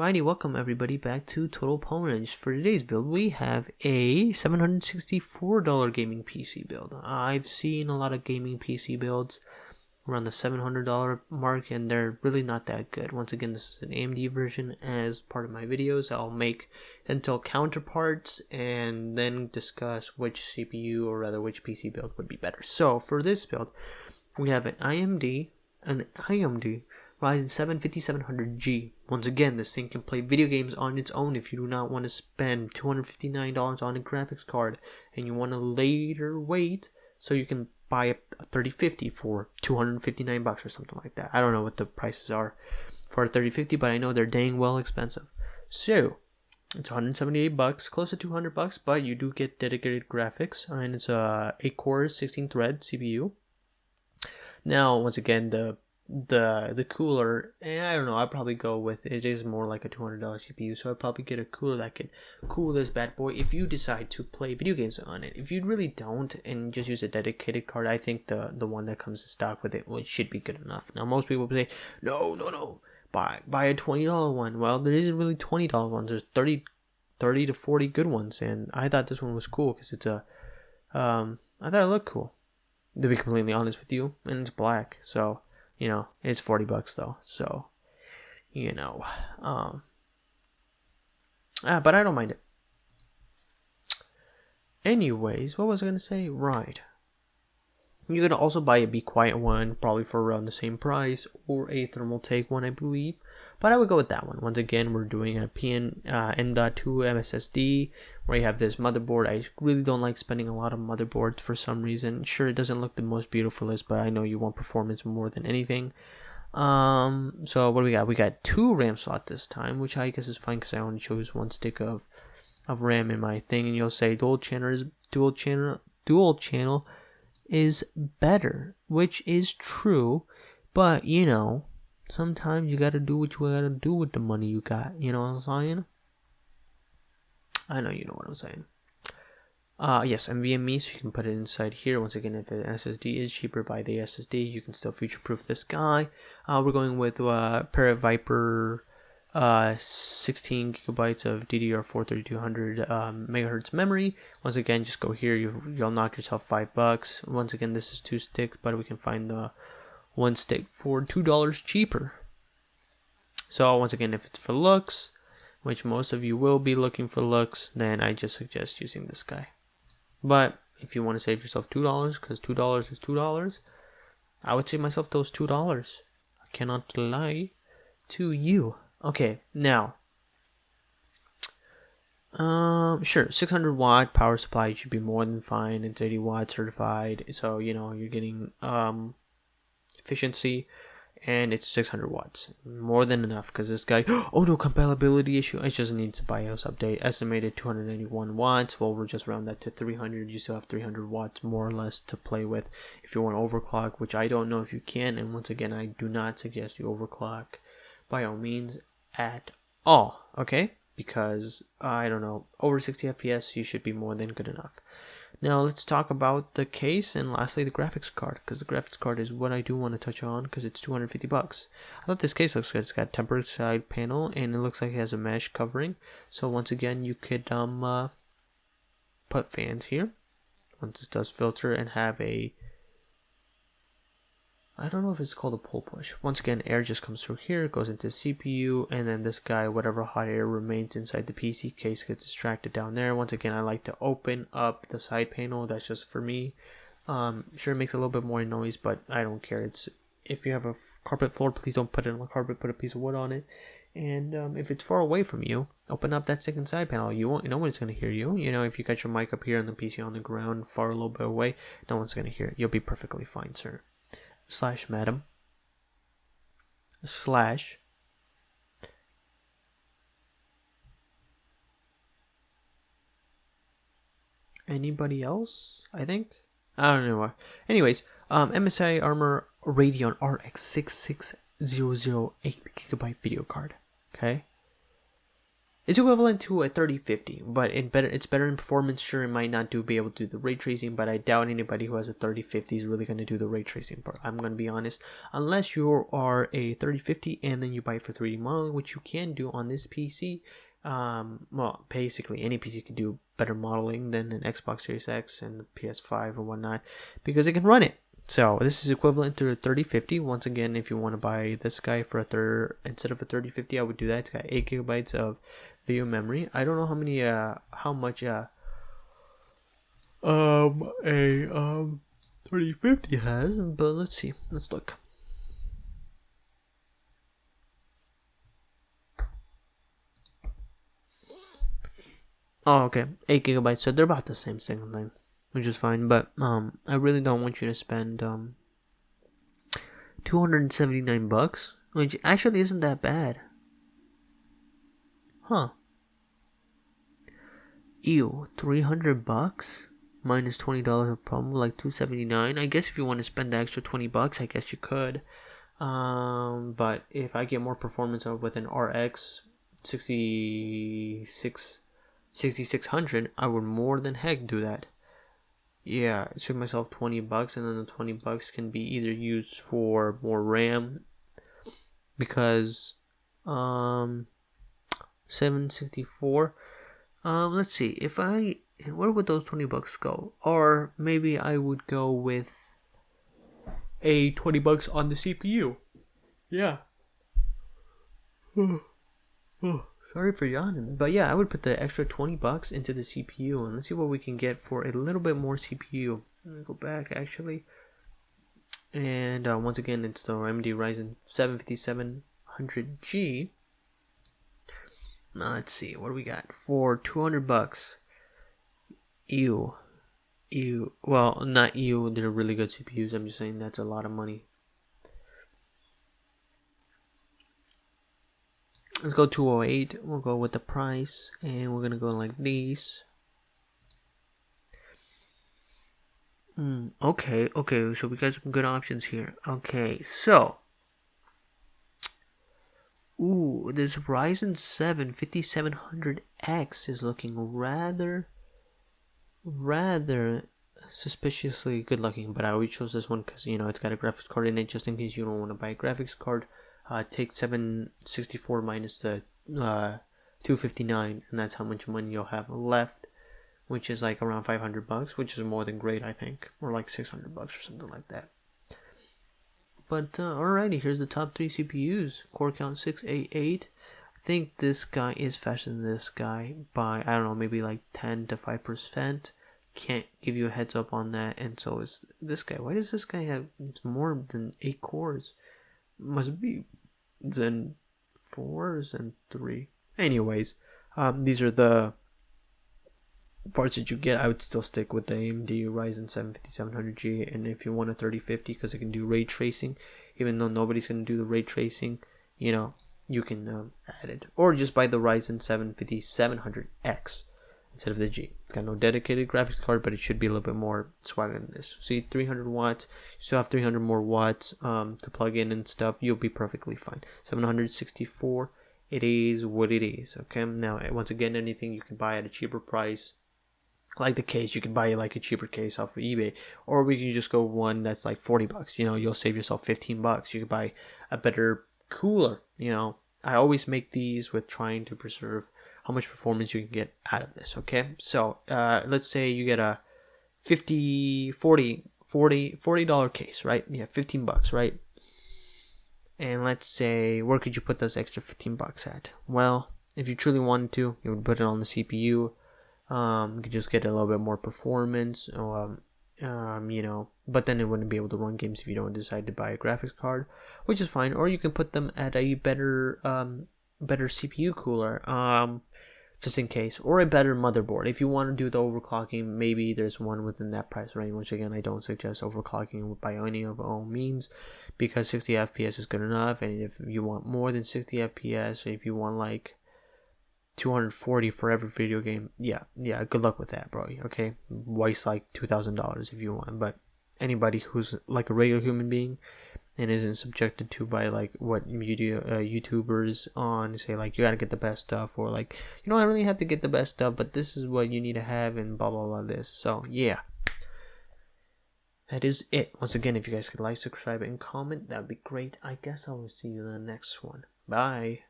Alrighty, welcome everybody back to Total Pomerance. For today's build, we have a $764 gaming PC build. I've seen a lot of gaming PC builds around the $700 mark, and they're really not that good. Once again, this is an AMD version. As part of my videos, I'll make Intel counterparts and then discuss which CPU, or rather which PC build would be better. So for this build, we have an AMD Ryzen 7 5700G. Once again, this thing can play video games on its own if you do not want to spend $259 on a graphics card and you want to later wait so you can buy a 3050 for $259 or something like that. I don't know what the prices are for a 3050, but I know they're dang well expensive. So it's $178, close to $200, but you do get dedicated graphics, and it's a 8 core 16 thread CPU. Now, once again, the cooler, I don't know, I'd probably go with, it is more like a $200 CPU, so I'd probably get a cooler that can cool this bad boy if you decide to play video games on it. If you really don't and just use a dedicated card, I think the one that comes in stock with it should be good enough. Now, most people say, no, buy a $20 one. Well, there isn't really $20 ones. There's 30 to 40 good ones, and I thought this one was cool because it's I thought it looked cool, to be completely honest with you, and it's black, so you know, it's $40 though, so you know, but I don't mind it. Anyways, what was I gonna say? Right, you can also buy a Be Quiet one, probably for around the same price, or a Thermal Take one, I believe. But I would go with that one. Once again, we're doing a M.2 MSSD, where you have this motherboard. I really don't like spending a lot of motherboards for some reason. Sure, it doesn't look the most beautifulest, but I know you want performance more than anything. So what do we got? We got 2 RAM slots this time, which I guess is fine because I only chose 1 stick of RAM in my thing. And you'll say dual channel is better, which is true, but you know, sometimes you gotta do what you gotta do with the money you got. You know what I'm saying? I know you know what I'm saying. Yes, NVMe, so you can put it inside here. Once again, if an SSD is cheaper, buy the SSD. You can still future-proof this guy. We're going with Parrot Viper 16 gigabytes of DDR4 3200 megahertz memory. Once again, just go here. You'll knock yourself $5. Once again, this is 2 sticks, but we can find the 1 stick for $2 cheaper. So once again, if it's for looks, which most of you will be looking for looks, then I just suggest using this guy. But if you want to save yourself $2, because $2 is $2, I would save myself those $2. I cannot lie to you. Okay, now, sure, 600 watt power supply should be more than fine. It's 80 watt certified, so you know you're getting efficiency, and it's 600 watts, more than enough. Because this guy, oh no, compatibility issue. It just needs a BIOS update. Estimated 291 watts. Well, we'll just round that to 300. You still have 300 watts more or less to play with. If you want to overclock, which I don't know if you can, and once again, I do not suggest you overclock by all means at all, okay? Because I don't know, over 60 FPS you should be more than good enough. Now let's talk about the case, and lastly the graphics card, because the graphics card is what I do want to touch on, because it's $250. I thought this case looks good. It's got tempered side panel, and it looks like it has a mesh covering. So once again, you could put fans here once it does filter, and have a, I don't know if it's called a pull push. Once again, air just comes through here, goes into the CPU, and then this guy, whatever hot air remains inside the PC case, gets extracted down there. Once again, I like to open up the side panel. That's just for me. Sure, it makes a little bit more noise, but I don't care. It's, if you have a carpet floor, please don't put it on the carpet. Put a piece of wood on it. And if it's far away from you, open up that second side panel. You won't. No one's gonna hear you. You know, if you got your mic up here and the PC on the ground, far a little bit away, no one's gonna hear it. You'll be perfectly fine, sir. / madam / anybody else, I think. I don't know. Anyways, MSI Armor Radeon RX 6600 8GB video card. Okay, It's equivalent to a 3050, but it's better in performance. Sure, it might not be able to do the ray tracing, but I doubt anybody who has a 3050 is really going to do the ray tracing part. I'm going to be honest, unless you are a 3050 and then you buy it for 3D modeling, which you can do on this PC. Well, basically any PC can do better modeling than an Xbox Series X and the PS5 or whatnot because it can run it. So this is equivalent to a 3050. Once again, if you want to buy this guy for a third instead of a 3050, I would do that. It's got 8 gigabytes of video memory. I don't know how much a 3050 has, but let's see. Let's look. Oh, okay, 8 gigabytes. So they're about the same thing, which is fine. But I really don't want you to spend $279, which actually isn't that bad. Huh. Ew, $300 minus $20 of promo, like $279. I guess if you want to spend the extra $20, I guess you could. But if I get more performance with an RX 6600, I would more than heck do that. Yeah, I saved myself $20, and then the $20 can be either used for more RAM, because 764. Let's see, where would those $20 go? Or maybe I would go with a $20 on the CPU. Yeah. Sorry for yawning, but yeah, I would put the extra $20 into the CPU, and let's see what we can get for a little bit more CPU. Let me go back actually, and once again, it's the AMD Ryzen 7 5700G. Now let's see, what do we got for $200? Ew. Well, not ew. They're really good CPUs. I'm just saying that's a lot of money. Let's go 208. We'll go with the price, and we're gonna go like these. Okay. So we got some good options here. Okay, so. Ooh, this Ryzen 7 5700X is looking rather suspiciously good looking, but I always chose this one because, it's got a graphics card in it, just in case you don't want to buy a graphics card. Take 764 minus the 259, and that's how much money you'll have left, which is like around $500, which is more than great, I think, or like $600 or something like that. But alrighty, here's the top 3 CPUs. Core count 688. I think this guy is faster than this guy by, I don't know, maybe like 10 to 5%. Can't give you a heads up on that. And so is this guy. Why does this guy have more than 8 cores? Must be Zen 4, Zen 3. Anyways, these are the parts that you get. I would still stick with the AMD Ryzen 7 5700G, and if you want a 3050 because it can do ray tracing, even though nobody's going to do the ray tracing, you can add it, or just buy the Ryzen 7 5700X instead of the G. It's got no dedicated graphics card, but it should be a little bit more swagger than this. See, 300 watts, you still have 300 more watts to plug in and stuff. You'll be perfectly fine. 764, it is what it is. Okay, now once again, anything you can buy at a cheaper price. Like the case, you can buy like a cheaper case off of eBay, or we can just go one that's like $40. You'll save yourself $15. You could buy a better cooler. I always make these with trying to preserve how much performance you can get out of this. Okay, so let's say you get a $40 case, right? Yeah, $15, right? And let's say, where could you put those extra $15 at? Well, if you truly wanted to, you would put it on the CPU. You could just get a little bit more performance, but then it wouldn't be able to run games if you don't decide to buy a graphics card, which is fine. Or you can put them at a better CPU cooler, just in case, or a better motherboard. If you want to do the overclocking, maybe there's one within that price range, which again, I don't suggest overclocking by any of all means, because 60 FPS is good enough. And if you want more than 60 FPS, or if you want like 240 for every video game, yeah, good luck with that, bro. Okay, waste like $2,000 if you want. But anybody who's like a regular human being, and isn't subjected to by like what media YouTubers on say, like you gotta get the best stuff, or like you don't really have to get the best stuff, but this is what you need to have, and blah blah blah this. So yeah, that is it. Once again, if you guys could like, subscribe, and comment, that would be great. I guess I will see you in the next one. Bye.